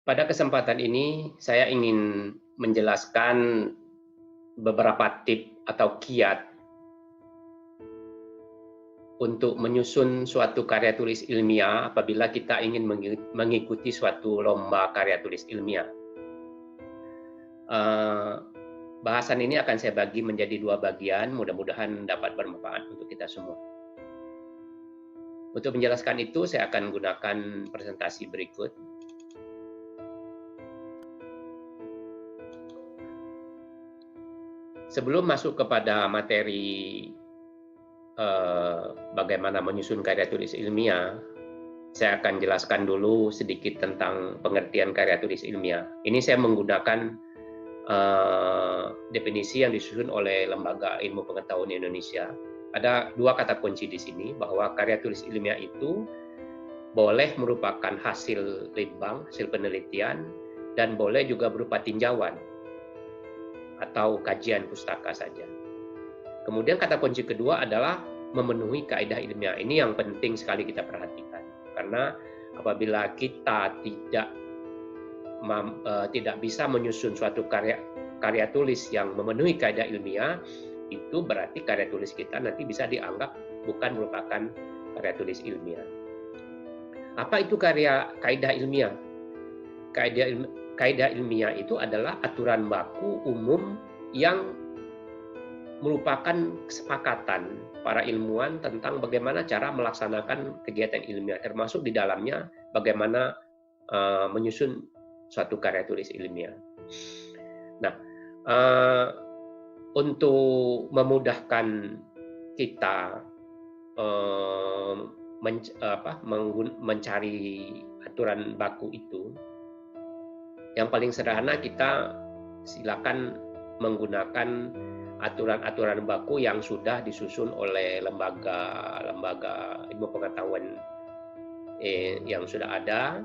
Pada kesempatan ini, saya ingin menjelaskan beberapa tips atau kiat untuk menyusun suatu karya tulis ilmiah apabila kita ingin mengikuti suatu lomba karya tulis ilmiah. Eh, Bahasan ini akan saya bagi menjadi dua bagian, mudah-mudahan dapat bermanfaat untuk kita semua. Untuk menjelaskan itu, saya akan gunakan presentasi berikut. Sebelum masuk kepada materi bagaimana menyusun karya tulis ilmiah, saya akan jelaskan dulu sedikit tentang pengertian karya tulis ilmiah. Ini saya menggunakan definisi yang disusun oleh Lembaga Ilmu Pengetahuan Indonesia. Ada dua kata kunci di sini, bahwa karya tulis ilmiah itu boleh merupakan hasil litbang, hasil penelitian, dan boleh juga berupa tinjauan atau kajian pustaka saja. Kemudian kata kunci kedua adalah memenuhi kaidah ilmiah. Ini yang penting sekali kita perhatikan. Karena apabila kita tidak bisa menyusun suatu karya tulis yang memenuhi kaidah ilmiah, itu berarti karya tulis kita nanti bisa dianggap bukan merupakan karya tulis ilmiah. Apa itu kaidah ilmiah? Kaidah ilmiah itu adalah aturan baku umum yang merupakan kesepakatan para ilmuwan tentang bagaimana cara melaksanakan kegiatan ilmiah, termasuk di dalamnya bagaimana menyusun suatu karya tulis ilmiah. Nah, untuk memudahkan kita mencari aturan baku itu, yang paling sederhana kita silakan menggunakan aturan-aturan baku yang sudah disusun oleh lembaga ilmu pengetahuan yang sudah ada,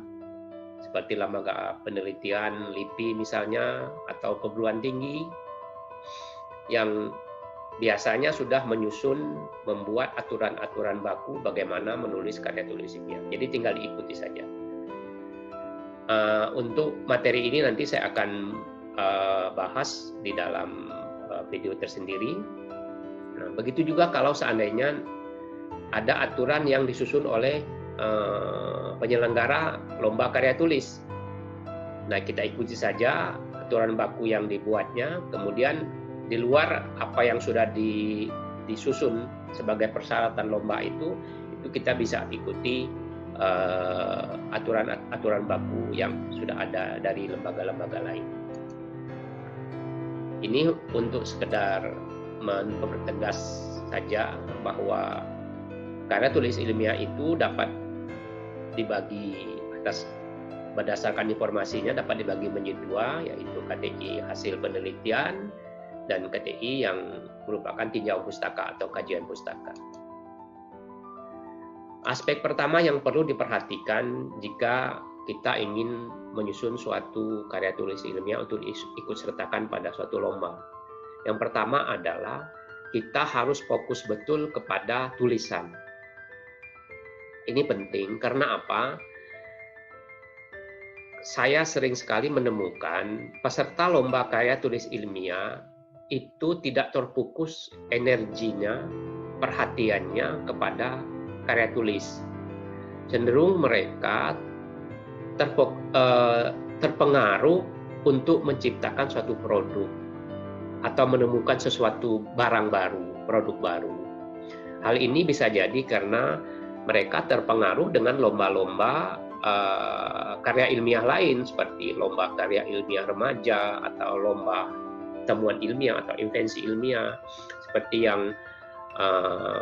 seperti lembaga penelitian LIPI misalnya, atau perguruan tinggi yang biasanya sudah membuat aturan-aturan baku bagaimana menulis karya tulis ilmiah. Jadi tinggal diikuti saja. Untuk materi ini nanti saya akan bahas di dalam video tersendiri. Nah, begitu juga kalau seandainya ada aturan yang disusun oleh penyelenggara lomba karya tulis. Nah, kita ikuti saja aturan baku yang dibuatnya, kemudian di luar apa yang sudah disusun sebagai persyaratan lomba itu kita bisa ikuti aturan baku yang sudah ada dari lembaga-lembaga lain. Ini untuk sekedar mempertegas saja bahwa karya tulis ilmiah itu dapat dibagi berdasarkan informasinya dapat dibagi menjadi dua, yaitu KTI hasil penelitian dan KTI yang merupakan tinjauan pustaka atau kajian pustaka. Aspek pertama yang perlu diperhatikan jika kita ingin menyusun suatu karya tulis ilmiah untuk ikut sertakan pada suatu lomba. Yang pertama adalah kita harus fokus betul kepada tulisan. Ini penting karena apa? Saya sering sekali menemukan peserta lomba karya tulis ilmiah itu tidak terfokus energinya, perhatiannya kepada karya tulis. Cenderung mereka terpengaruh untuk menciptakan suatu produk atau menemukan sesuatu barang baru, produk baru. Hal ini bisa jadi karena mereka terpengaruh dengan lomba-lomba karya ilmiah lain, seperti lomba karya ilmiah remaja atau lomba temuan ilmiah atau invensi ilmiah, seperti yang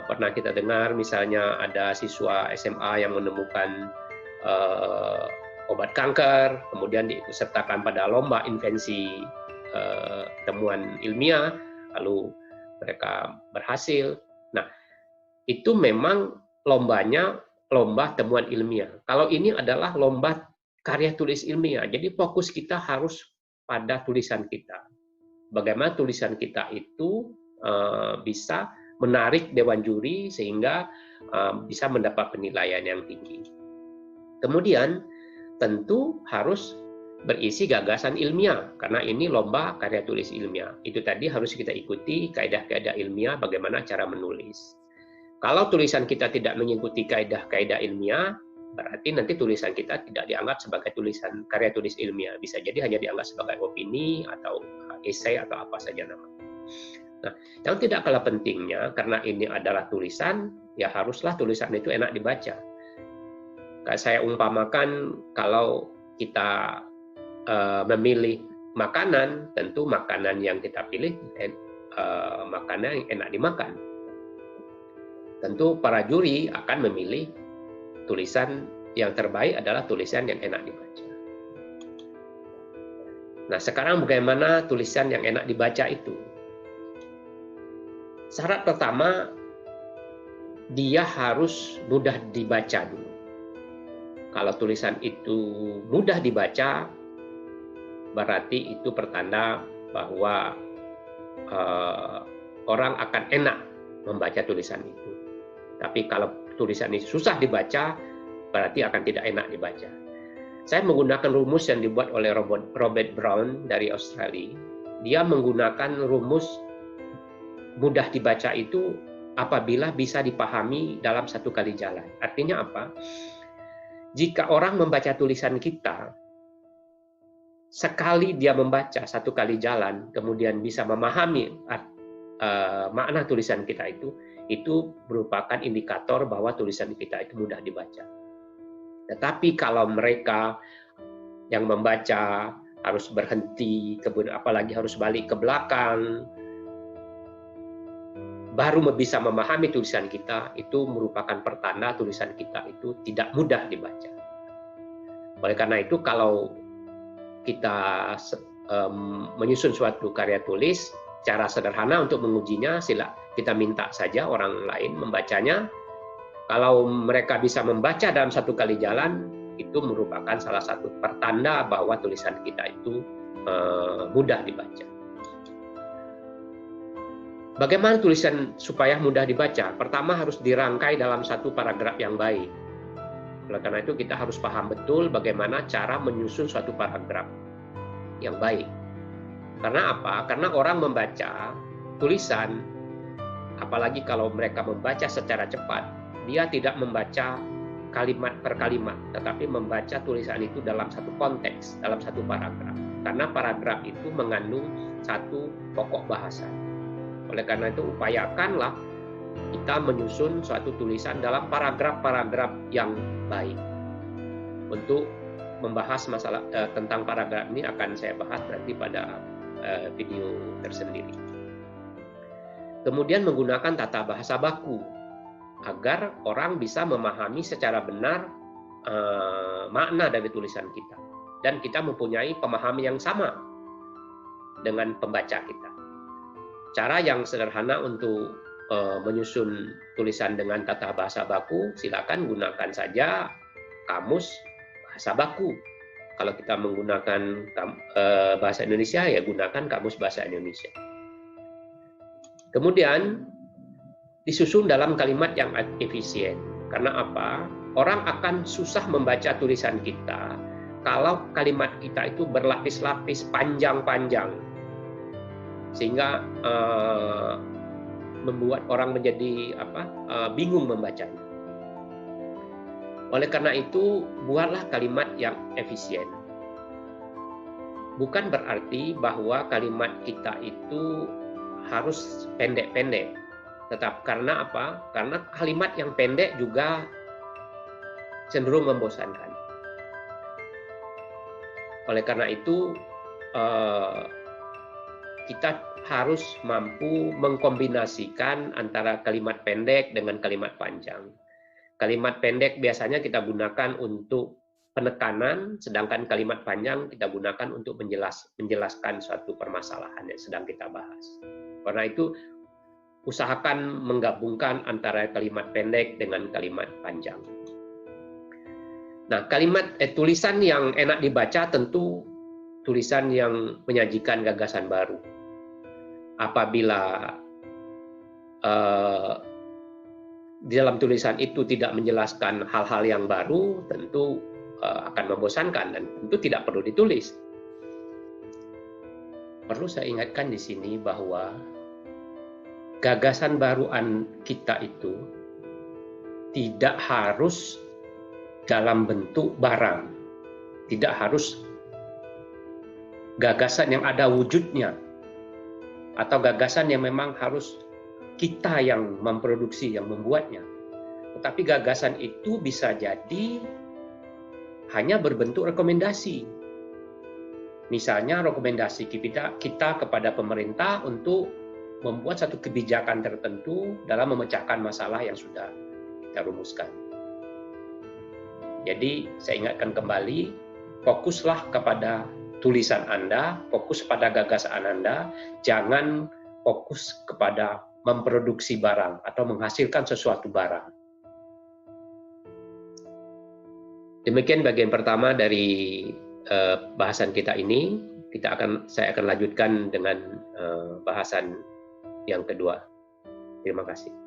pernah kita dengar, misalnya ada siswa SMA yang menemukan obat kanker, kemudian diikutsertakan pada lomba invensi temuan ilmiah, lalu mereka berhasil. Nah, itu memang lombanya lomba temuan ilmiah. Kalau ini adalah lomba karya tulis ilmiah, jadi fokus kita harus pada tulisan kita. Bagaimana tulisan kita itu bisa menarik dewan juri sehingga bisa mendapat penilaian yang tinggi. Kemudian tentu harus berisi gagasan ilmiah, karena ini lomba karya tulis ilmiah. Itu tadi harus kita ikuti kaidah-kaidah ilmiah bagaimana cara menulis. Kalau tulisan kita tidak mengikuti kaidah-kaidah ilmiah, berarti nanti tulisan kita tidak dianggap sebagai tulisan karya tulis ilmiah. Bisa jadi hanya dianggap sebagai opini atau esai atau apa saja namanya. Nah, yang tidak kalah pentingnya, karena ini adalah tulisan, ya haruslah tulisan itu enak dibaca. Kayak saya umpamakan, kalau kita memilih makanan, tentu makanan yang kita pilih makanan yang enak dimakan. Tentu para juri akan memilih tulisan yang terbaik adalah tulisan yang enak dibaca. Nah, sekarang bagaimana tulisan yang enak dibaca itu? Syarat pertama, dia harus mudah dibaca dulu. Kalau tulisan itu mudah dibaca, berarti itu pertanda bahwa orang akan enak membaca tulisan itu. Tapi kalau tulisan ini susah dibaca, berarti akan tidak enak dibaca. Saya menggunakan rumus yang dibuat oleh Robert Brown dari Australia. Dia menggunakan rumus mudah dibaca itu apabila bisa dipahami dalam satu kali jalan. Artinya apa? Jika orang membaca tulisan kita, sekali dia membaca satu kali jalan, kemudian bisa memahami makna tulisan kita itu merupakan indikator bahwa tulisan kita itu mudah dibaca. Tetapi kalau mereka yang membaca harus berhenti, kemudian apalagi harus balik ke belakang, baru bisa memahami tulisan kita, itu merupakan pertanda tulisan kita itu tidak mudah dibaca. Oleh karena itu, kalau kita menyusun suatu karya tulis, cara sederhana untuk mengujinya, kita minta saja orang lain membacanya. Kalau mereka bisa membaca dalam satu kali jalan, itu merupakan salah satu pertanda bahwa tulisan kita itu mudah dibaca. Bagaimana tulisan supaya mudah dibaca? Pertama harus dirangkai dalam satu paragraf yang baik. Oleh karena itu kita harus paham betul bagaimana cara menyusun suatu paragraf yang baik. Karena apa? Karena orang membaca tulisan, apalagi kalau mereka membaca secara cepat, dia tidak membaca kalimat per kalimat, tetapi membaca tulisan itu dalam satu konteks, dalam satu paragraf. Karena paragraf itu mengandung satu pokok bahasa. Oleh karena itu, upayakanlah kita menyusun suatu tulisan dalam paragraf-paragraf yang baik. Untuk membahas masalah tentang paragraf ini akan saya bahas nanti pada video tersendiri. Kemudian menggunakan tata bahasa baku agar orang bisa memahami secara benar makna dari tulisan kita, dan kita mempunyai pemahaman yang sama dengan pembaca kita. Cara yang sederhana untuk menyusun tulisan dengan tata bahasa baku, silakan gunakan saja kamus bahasa baku. Kalau kita menggunakan bahasa Indonesia, ya gunakan kamus bahasa Indonesia. Kemudian disusun dalam kalimat yang efisien. Karena apa? Orang akan susah membaca tulisan kita kalau kalimat kita itu berlapis-lapis, panjang-panjang, sehingga membuat orang menjadi bingung membacanya. Oleh karena itu, buatlah kalimat yang efisien. Bukan berarti bahwa kalimat kita itu harus pendek-pendek. Tetap karena apa? Karena kalimat yang pendek juga cenderung membosankan. Oleh karena itu, kita harus mampu mengkombinasikan antara kalimat pendek dengan kalimat panjang. Kalimat pendek biasanya kita gunakan untuk penekanan, sedangkan kalimat panjang kita gunakan untuk menjelaskan suatu permasalahan yang sedang kita bahas. Karena itu, usahakan menggabungkan antara kalimat pendek dengan kalimat panjang. Nah, tulisan yang enak dibaca tentu tulisan yang menyajikan gagasan baru. Apabila di dalam tulisan itu tidak menjelaskan hal-hal yang baru, tentu akan membosankan dan tentu tidak perlu ditulis. Perlu saya ingatkan di sini bahwa gagasan baru kita itu tidak harus dalam bentuk barang, tidak harus gagasan yang ada wujudnya, atau gagasan yang memang harus kita yang memproduksi, yang membuatnya. Tetapi gagasan itu bisa jadi hanya berbentuk rekomendasi. Misalnya rekomendasi kita kepada pemerintah untuk membuat satu kebijakan tertentu dalam memecahkan masalah yang sudah kita rumuskan. Jadi saya ingatkan kembali, fokuslah kepada tulisan Anda, fokus pada gagasan Anda, jangan fokus kepada memproduksi barang atau menghasilkan sesuatu barang. Demikian bagian pertama dari bahasan kita ini. Saya akan lanjutkan dengan bahasan yang kedua. Terima kasih.